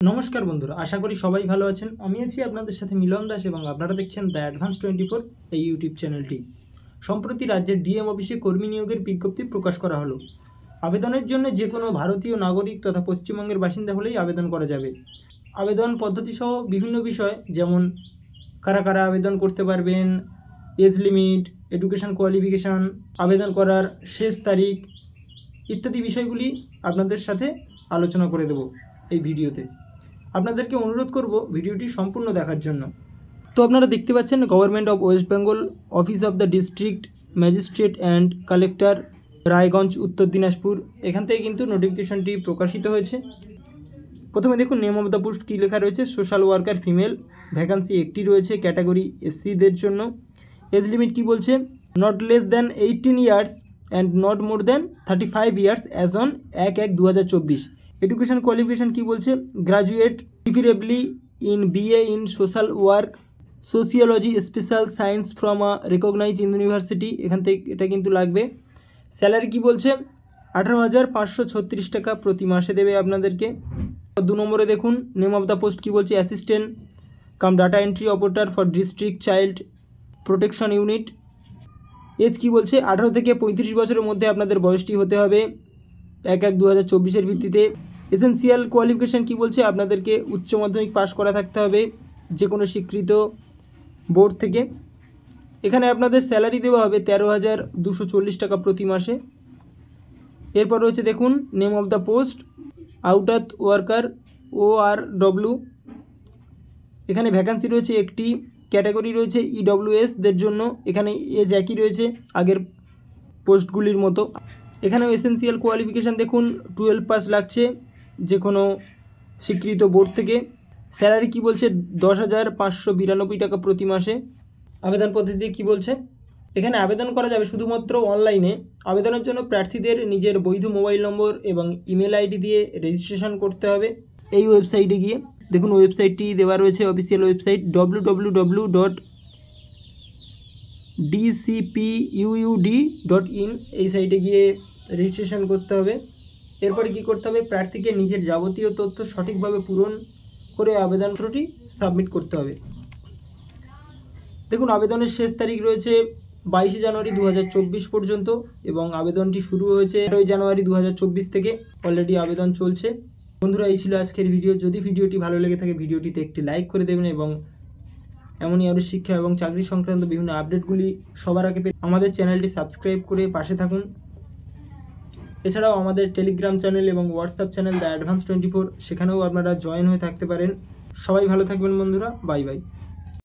নমস্কার বন্ধুরা, আশা করি সবাই ভালো আছেন। আমি আছি আপনাদের সাথে মিলন দাস এবং আপনারা দেখছেন দ্য অ্যাডভান্স 24 এই ইউটিউব চ্যানেলটি। সম্প্রতি রাজ্যের ডিএম অফিসে কর্মী নিয়োগের বিজ্ঞপ্তি প্রকাশ করা হলো। আবেদনের জন্য যে কোনো ভারতীয় নাগরিক তথা পশ্চিমবঙ্গের বাসিন্দা হলেই আবেদন করা যাবে। আবেদন পদ্ধতি সহ বিভিন্ন বিষয় যেমন কারা কারা আবেদন করতে পারবেন, এজ লিমিট, এডুকেশন কোয়ালিফিকেশান, আবেদন করার শেষ তারিখ ইত্যাদি বিষয়গুলি আপনাদের সাথে আলোচনা করে দেব এই ভিডিওতে। আপনাদেরকে অনুরোধ করব ভিডিওটি সম্পূর্ণ দেখার জন্য। তো আপনারা দেখতে পাচ্ছেন government of West Bengal, office of the district magistrate and collector, Raiganj, উত্তর দিনাজপুর। এখান থেকে কিন্তু নোটিফিকেশনটি প্রকাশিত হয়েছে। প্রথমে দেখুন নেম অফ দ্য পোস্ট কী লেখা রয়েছে। সোশ্যাল ওয়ার্কার ফিমেল, ভ্যাকান্সি একটি রয়েছে, ক্যাটাগরি এসসিদের জন্য। এজ লিমিট কি বলছে, not less than 18 years and not more than 35 years as on 1/1/2024। Education qualification কি বলছে, graduate preferably in BA in social work, sociology, special science from a recognise university. এখান থেকে এটা কিন্তু লাগবে। স্যালারি কি বলছে, 18,536 টাকা প্রতি মাসে দেবে আপনাদেরকে। 2 নম্বরে দেখুন নেম অফ দ্য পোস্ট কি বলছে, assistant cum data entry operator for district child protection unit. Age কি বলছে, 18 থেকে 35 বছরের মধ্যে আপনাদের বয়সটি হতে হবে 1/1/2024 ভিত্তিতে। এসেন্সিয়াল কোয়ালিফিকেশান কি বলছে, আপনাদেরকে উচ্চ মাধ্যমিক পাস করা থাকতে হবে যে কোনো স্বীকৃত বোর্ড থেকে। এখানে আপনাদের স্যালারি দেওয়া হবে 13,240 টাকা প্রতি মাসে। এরপর রয়েছে দেখুন name of the post outer worker ORW। এখানে ভ্যাকান্সি রয়েছে একটি, ক্যাটাগরি রয়েছে EWSদের জন্য। এখানে এজ একই রয়েছে আগের পোস্টগুলির মতো। এখানেও এসেন্সিয়াল কোয়ালিফিকেশান দেখুন 12 পাস লাগছে যে কোনো স্বীকৃত বোর্ড থেকে। স্যালারি কি বলছে, 10,592 টাকা প্রতি মাসে। আবেদন পদ্ধতি কি বলছে, এখানে আবেদন করা যাবে শুধুমাত্র অনলাইনে। আবেদনের জন্য প্রার্থীদের নিজের বৈধ মোবাইল নম্বর এবং ইমেল আইডি দিয়ে রেজিস্ট্রেশন করতে হবে এই ওয়েবসাইটে গিয়ে। দেখুন ওয়েবসাইটটি দেওয়া রয়েছে, অফিসিয়াল ওয়েবসাইট www.dcpuu.in। এই সাইটে গিয়ে রেজিস্ট্রেশন করতে হবে। এরপরে কি করতে হবে, প্রার্থীকে নিজের যাবতীয় তথ্য সঠিকভাবে পূরণ করে আবেদনপত্রটি সাবমিট করতে হবে। দেখুন আবেদনের শেষ তারিখ রয়েছে 22 জানুয়ারি 2024 পর্যন্ত এবং আবেদনটি শুরু হয়েছে 8 জানুয়ারি 2024 থেকে। অলরেডি আবেদন চলছে। বন্ধুরা, এই ছিল আজকের ভিডিও। যদি ভিডিওটি ভালো লেগে থাকে ভিডিওটিতে একটি লাইক করে দেবেন এবং এমনই আরও শিক্ষা এবং চাকরি সংক্রান্ত বিভিন্ন আপডেটগুলি সবার আগে পেতে আমাদের চ্যানেলটি সাবস্ক্রাইব করে পাশে থাকুন। এছাড়াও আমাদের টেলিগ্রাম চ্যানেল এবং হোয়াটসঅ্যাপ চ্যানেল দ্য অ্যাডভান্স 24, সেখানেও আপনারা জয়েন হয়ে থাকতে পারেন। সবাই ভালো থাকবেন বন্ধুরা, বাই বাই।